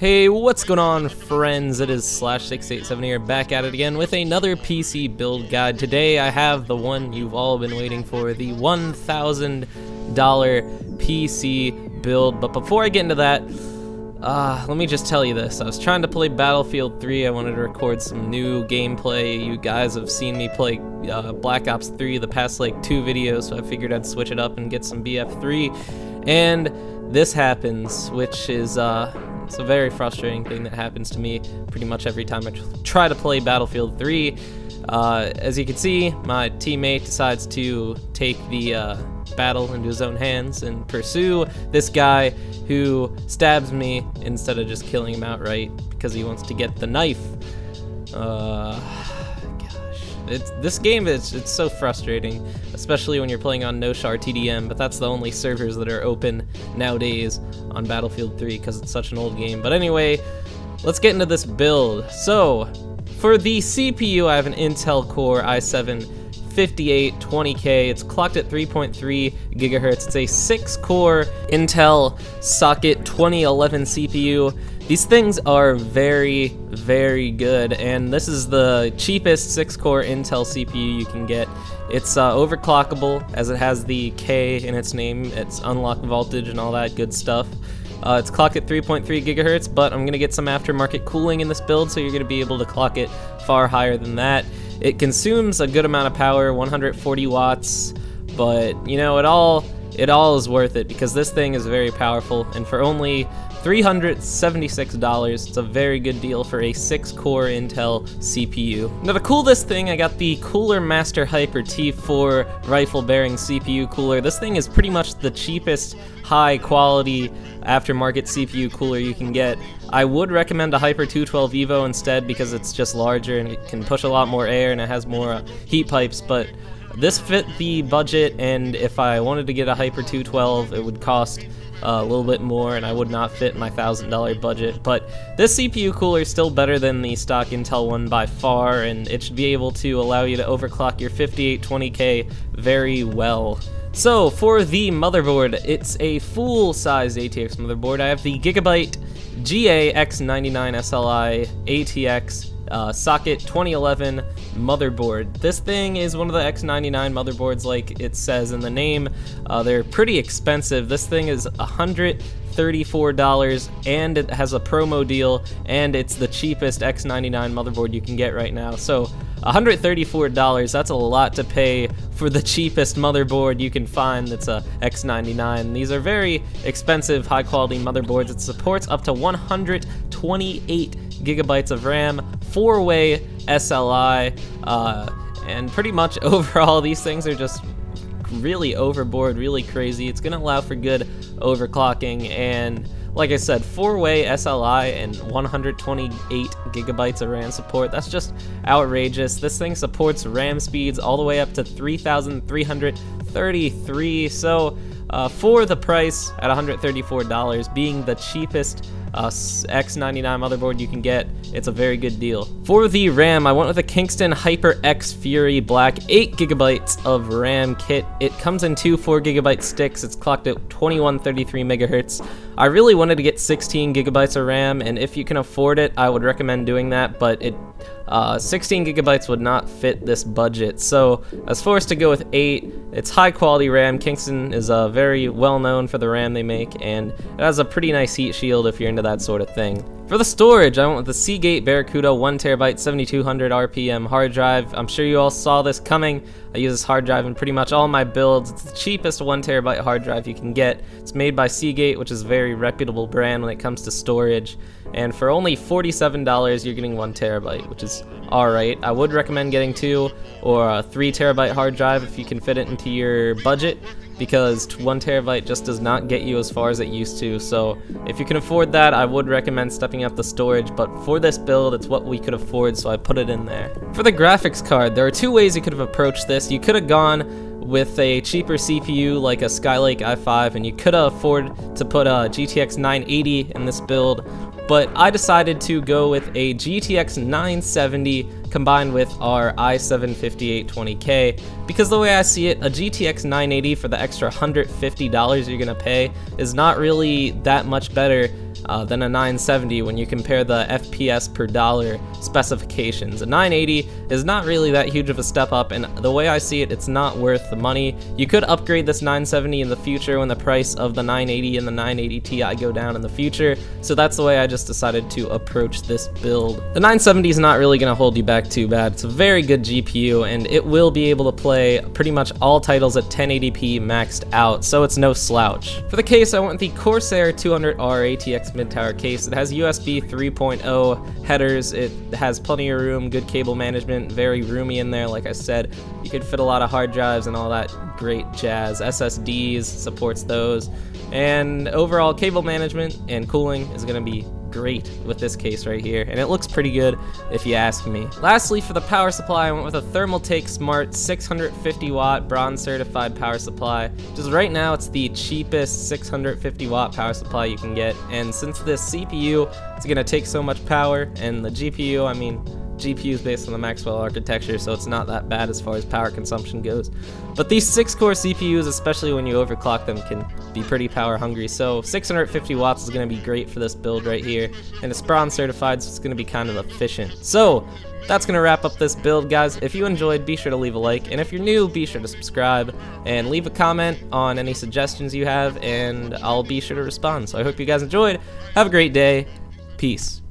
Hey, what's going on, friends? It is Slash687 here, back at it again with another PC build guide. Today I have the one you've all been waiting for, the $1,000 PC build. But before I get into that, let me just tell you this. I was trying to play Battlefield 3. I wanted to record some new gameplay. You guys have seen me play Black Ops 3 the past like 2 videos, so I figured I'd switch it up and get some BF3. And this happens, which is it's a very frustrating thing that happens to me pretty much every time I try to play Battlefield 3. As you can see, my teammate decides to take the battle into his own hands and pursue this guy who stabs me instead of just killing him outright because he wants to get the knife. This game it's so frustrating, especially when you're playing on no-char TDM, but that's the only servers that are open nowadays on Battlefield 3 because it's such an old game. But anyway, let's get into this build. So, for the CPU, I have an Intel Core i7-5820K. It's clocked at 3.3 gigahertz. It's a 6-core Intel socket 2011 CPU. These things are very, very good, and this is the cheapest 6-core Intel CPU you can get. It's overclockable, as it has the K in its name. It's unlock voltage and all that good stuff. It's clocked at 3.3 gigahertz, but I'm going to get some aftermarket cooling in this build, so you're going to be able to clock it far higher than that. It consumes a good amount of power, 140 watts, but, you know, it all is worth it because this thing is very powerful, and for only $376, it's a very good deal for a 6-core Intel CPU. Now to cool this thing, I got the Cooler Master Hyper T4 rifle bearing CPU cooler. This thing is pretty much the cheapest high quality aftermarket CPU cooler you can get. I would recommend a Hyper 212 Evo instead because it's just larger and it can push a lot more air and it has more heat pipes, but this fit the budget, and if I wanted to get a Hyper 212, it would cost a little bit more, and I would not fit my $1,000 budget. But this CPU cooler is still better than the stock Intel one by far, and it should be able to allow you to overclock your 5820K very well. So for the motherboard, it's a full-size ATX motherboard. I have the Gigabyte GA X99 SLI ATX socket 2011 motherboard. This thing is one of the X99 motherboards like it says in the name. They're pretty expensive. This thing is $134 and it has a promo deal, and it's the cheapest X99 motherboard you can get right now. So $134, that's a lot to pay for the cheapest motherboard you can find that's a X99. These are very expensive, high quality motherboards. It supports up to 128 gigabytes of RAM, 4-way SLI, and pretty much overall these things are just really overboard, really crazy. It's gonna allow for good overclocking, and like I said, 4-way SLI and 128 gigabytes of RAM support. That's just outrageous. This thing supports RAM speeds all the way up to 3,333. So for the price at $134, being the cheapest X99 motherboard you can get, it's a very good deal. For the RAM, I went with a Kingston HyperX Fury Black 8 gigabytes of RAM kit. It comes in two 4 gigabyte sticks. It's clocked at 2133 megahertz. I really wanted to get 16 gigabytes of RAM, and if you can afford it, I would recommend doing that, but 16 gigabytes would not fit this budget, so I was forced to go with 8. It's high quality RAM. Kingston is very well known for the RAM they make, and it has a pretty nice heat shield if you're into that sort of thing. For the storage, I went with the Seagate Barracuda 1TB 7200 RPM hard drive. I'm sure you all saw this coming. I use this hard drive in pretty much all my builds. It's the cheapest 1TB hard drive you can get. It's made by Seagate, which is a very reputable brand when it comes to storage. And for only $47, you're getting 1TB, which is alright. I would recommend getting 2 or a 3TB hard drive if you can fit it into your budget, because 1TB just does not get you as far as it used to. So if you can afford that, I would recommend stepping up the storage, but for this build, it's what we could afford, so I put it in there. For the graphics card, there are 2 ways you could have approached this. You could have gone with a cheaper CPU like a Skylake i5, and you could afford to put a GTX 980 in this build, but I decided to go with a GTX 970 combined with our i7-5820K, because the way I see it, a GTX 980 for the extra $150 you're gonna pay is not really that much better than a 970 when you compare the FPS per dollar specifications. A 980 is not really that huge of a step up, and the way I see it, it's not worth the money. You could upgrade this 970 in the future when the price of the 980 and the 980 Ti go down in the future, so that's the way I just decided to approach this build. The 970 is not really going to hold you back too bad. It's a very good GPU, and it will be able to play pretty much all titles at 1080p maxed out, so it's no slouch. For the case, I went with the Corsair 200R ATX mid-tower case. It has USB 3.0 headers, it has plenty of room, good cable management, very roomy in there. Like I said, you could fit a lot of hard drives and all that great jazz. SSDs, supports those, and overall cable management and cooling is going to be great with this case right here, and it looks pretty good if you ask me. Lastly, for the power supply, I went with a Thermaltake Smart 650 watt bronze certified power supply. Just right now, it's the cheapest 650 watt power supply you can get, and since this CPU is going to take so much power, and the GPU, I mean, GPU is based on the Maxwell architecture, so it's not that bad as far as power consumption goes. But these 6-core CPUs, especially when you overclock them, can be pretty power hungry. So 650 watts is going to be great for this build right here, and it's bronze certified, so it's going to be kind of efficient. So that's going to wrap up this build, guys. If you enjoyed, be sure to leave a like, and if you're new, be sure to subscribe and leave a comment on any suggestions you have, and I'll be sure to respond. So I hope you guys enjoyed. Have a great day. Peace.